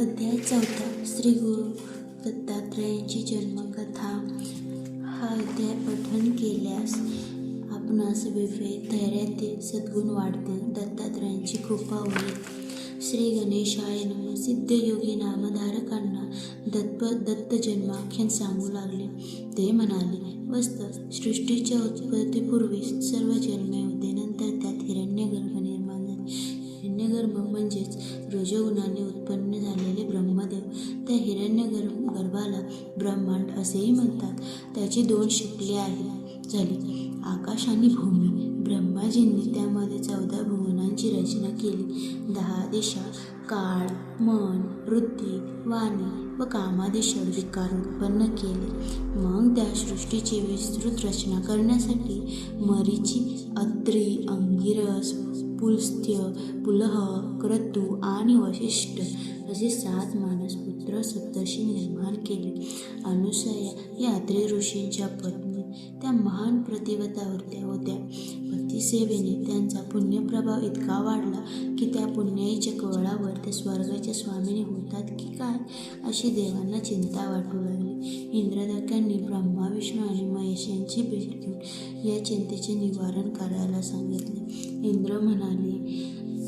अध्याय 4 श्री गुरु दत्तात्रयांची जन्मकथा। हा अध्याय पठन केल्यास आपणास विवेक धैर्यातील सद्गुण वाढतील, दत्तात्रयांची कृपा होईल। श्री गणेशाय नमः। सिद्धयोगी नामधारकांना दत्त जन्माख्यान सांगू लागले। ते म्हणाले, वस्तुतः सृष्टीच्या उत्पत्तीपूर्वी सर्व जन्मे होते, नंतर त्यात हिरण्यगर्भ निर्माण झाले। हिरण्यगर्भ म्हणजेच रजोगुणाने उत्पन्न झालेले ब्रह्मदेव। त्या हिरण्यगर्भाला ब्रह्मांड असेही म्हणतात। त्याची 2 शिखले झाली, आकाश आणि भूमी। ब्रह्माजींनी त्यामध्ये 14 भुवनांची रचना केली। 10 दिशा, काळ, मन, वृत्ती, वाणी व कामादी षड्विकार उत्पन्न केले। मग त्या सृष्टीची विस्तृत रचना करण्यासाठी मरीची, अत्री, अंगिरस, पुलस्त्य, पुलह, क्रतू आणि वसिष्ठ असे 7 मानसपुत्र सप्तर्षी निर्माण केले। अनुसूया या अत्री ऋषींच्या पत्नी त्या महान प्रतिव्रता होत्या। पतिसेवेने त्यांचा पुण्यप्रभाव इतका वाढला की त्या पुण्याईच्या कवळावर ते स्वर्गाच्या स्वामिनी होतात की काय अशी देवांना चिंता वाटू लागली। इंद्रदेवांनी ब्रह्मा, विष्णू आणि महेश यांची भेट घेऊन या चिंतेचे निवारण करायला सांगितले। इंद्र म्हणाले,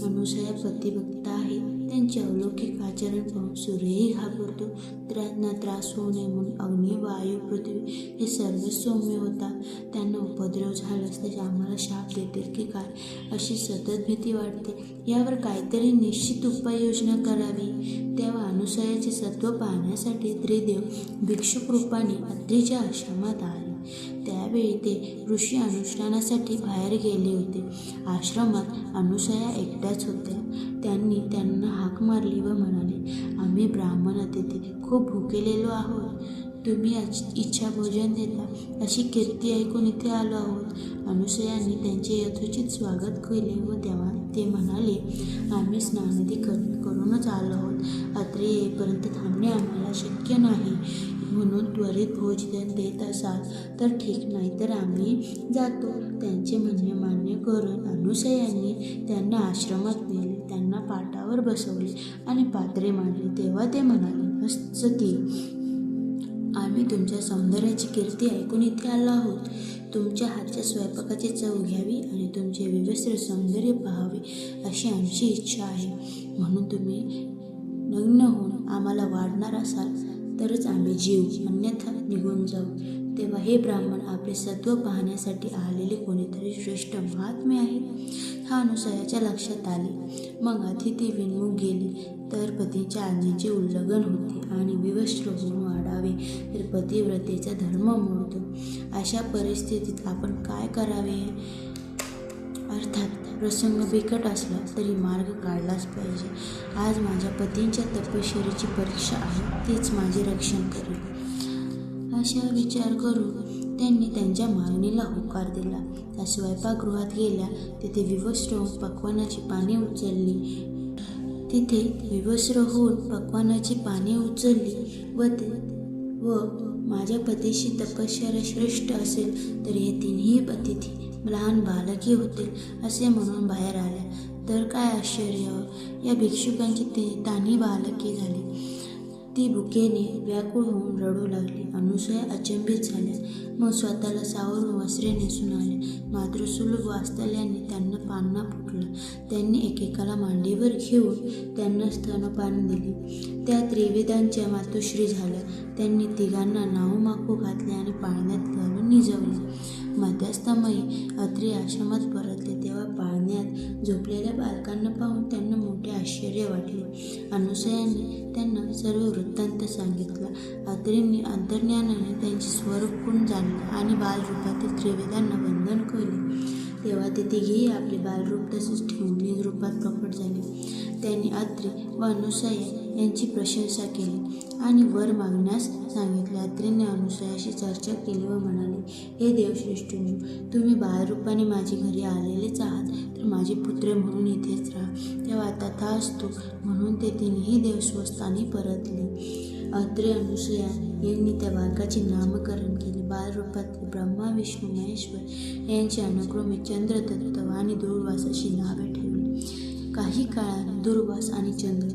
अनुसूया पतिभक्त आहे, त्यांचे अलौकिक आचरण पाहून सूर्यही घाबरतो। त्यांना त्रास होऊ नये म्हणून अग्नी, वायू, पृथ्वी हे सर्व सौम्य होतात। त्यांना उपद्रव झाल्यास ते आम्हाला शाप देतील की काय अशी सतत भीती वाटते। यावर काहीतरी निश्चित उपाययोजना करावी। तेव्हा अनुसूयाचे सत्व पाहण्यासाठी त्रिदेव भिक्षुक रूपाने अत्रीच्या आश्रमात आले। त्यावेळी ते ऋषी अनुष्ठानासाठी बाहेर गेले होते। आश्रमात अनुसूया एकट्याच होत्या। त्यांनी त्यांना हाक मारली व म्हणाले, आम्ही ब्राह्मण अतिथी खूप भुकेलेलो आहोत, तुम्ही इच्छा भोजन देता अशी कीर्ती ऐकून इथे आलो आहोत। अनुसूयांनी त्यांचे यथोचित स्वागत केले व तेव्हा ते म्हणाले, आम्ही स्नानादी करूनच आलो आहोत, अत्रे येईपर्यंत थांबणे आम्हाला शक्य नाही, म्हणून त्वरित भोजन देत असाल तर ठीक, नाही तर आम्ही जातो। त्यांचे म्हणणे मान्य करून अनुसूयांनी त्यांना आश्रमात नेले, त्यांना पाटावर बसवले आणि पात्रे मांडले। तेव्हा ते म्हणाले, सती, आम्ही तुमच्या सौंदर्याची कीर्ती ऐकून इथे आलो आहोत। तुमच्या हातच्या स्वयंपाकाची चव घ्यावी आणि तुमचे विवस्त्र सौंदर्य पाहावे अशी आमची इच्छा आहे, म्हणून तुम्ही नग्न होऊन आम्हाला वाढणार असाल तरच आम्ही जीव, अन्यथा निघून जाऊ। तेव्हा हे ब्राह्मण, आपले सत्व पाहण्यासाठी आलेले कोणीतरी श्रेष्ठ महात्मे आहे। हा अनुसूयाच्या लक्षात आले। मग अतिथी विनमुख गेली तर पतीच्या आज्ञेचे उल्लंघन होते आणि विवस्त्र होऊन वाढावे तर पतिव्रतेचा धर्म मोडतो। अशा परिस्थितीत आपण काय करावे? अर्थात प्रसंग बिकट असला तरी मार्ग काढलाच पाहिजे। आज माझ्या पतींच्या तपश्चर्येची परीक्षा आहे, तीच माझे रक्षण करेल। अशा विचार करून त्यांनी त्यांच्या मागणीला होकार दिला। त्या स्वयंपाकगृहात गेल्या, तिथे विवस्त्र होऊन पक्वान्नाची पाने उचलली व माझ्या पतीशी तपश्चर्या श्रेष्ठ असेल तर हे 3ही अतिथी लहान बालके होतील असे म्हणून बाहेर आल्या, तर काय आश्चर्य, या भिक्षुकांची 3 बालके झाली। ती भुकेने व्याकुळ होऊन रडू लागली। अनुसूया अचंबित झाल्या, मग स्वतःला सावरून वस्त्रे नेसून आल्या। मातृसुलभ वात्सल्याने त्यांना पान्हा फुटला। त्यांनी एकेकाला मांडीवर घेऊन त्यांना स्तनपान दिले। त्या त्रिवेदांच्या मातोश्री झाल्या। त्यांनी 3घांना नाहूमाखू घातले आणि पाळण्यात घालून निजवले। मध्यास्तमयी अत्री आश्रमात परतले, तेव्हा पाळण्यात झोपलेल्या बालकांना पाहून त्यांना मोठे आश्चर्य वाटले। अनुसूयांनी त्यांना सर्व वृत्तांत सांगितला। अत्रींनी अंतर्ज्ञानाने त्यांचे स्वरूप गुण जाणले आणि बालरूपातील त्रिवेदांना वंदन केले। तेव्हा ते 3घेही आपले बालरूप तसेच ठेवून निजरूपात प्रकट झाले। त्यांनी अत्री व अनुसूया यांची प्रशंसा केली आणि वर मागण्यास सांगितले। अत्रींनी अनुसूयाशी चर्चा केली व म्हणाले, हे देवश्रेष्ठींनो, तुम्ही बालरूपाने माझी घरी आलेलेच आहात, तर माझे पुत्र म्हणून इथेच राहा। तेव्हा तथास्तु म्हणून ते 3ही देव स्वस्थानी परतले। अत्रे, अनुसूया यांनी त्या बालकाचे नामकरण केले। बालरूपातले ब्रह्मा, विष्णू, महेश्वर यांची अनुक्रमे चंद्रदत्त आणि दुर्वास अशी नावे ठेवली। काही काळाने दुर्वास आणि चंद्र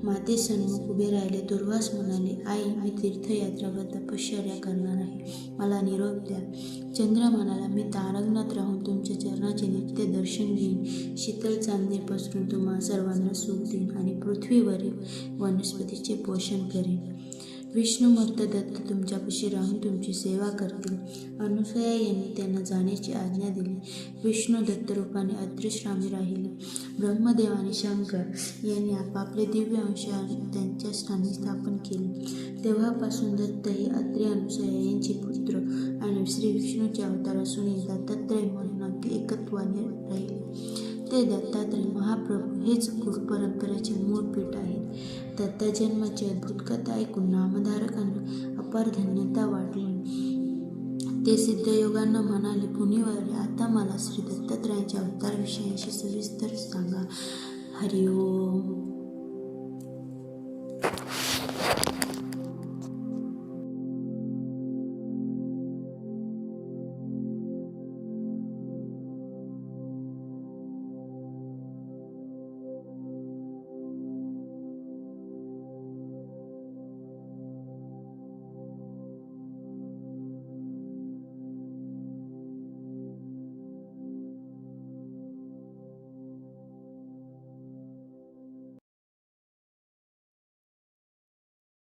मातेसन्मुख उभे राहिले. दुर्वास म्हणाले, आई, मी तीर्थयात्रा व तपश्चर्या करणार आहे. मला निरोप द्या. चंद्र म्हणाला, मी तारकनाथ राहून तुमच्या चरणाचे नित्य दर्शन घेईन. शीतल चांदणे पसरून तुम्हा सर्वांना सुख देईन आणि पृथ्वीवरील वनस्पतीचे पोषण करेन. विष्णुमूर्त दत्त तुमच्यापाशी राहून तुमची सेवा करतील. अनुसूया यांनी त्यांना जाण्याची आज्ञा दिली. विष्णू दत्त रूपाने अदृश्यरामी राहिले. ब्रह्मदेव आणि शंकर यांनी आपापले दिव्य अंश त्यांच्या स्थानी स्थापन केले. तेव्हापासून दत्त हे अत्रि अनुसूया यांचे पुत्र आणि श्री विष्णूचे अवतार असून दत्तात्रय म्हणून अगदी एकत्वाने राहिले. ते दत्तात्रय महाप्रभू हेच गुरु परंपरेचे मूळ पीठ आहेत. दत्ता जन्माची अद्भुत कथा ऐकून नामधारकांना अपार धन्यता वाटली. ते सिद्धयोगांना म्हणाले, मुनिवर्य, आता मला श्री दत्तात्रयांच्या अवतारविषयीशी सविस्तर सांगा. हरिओम.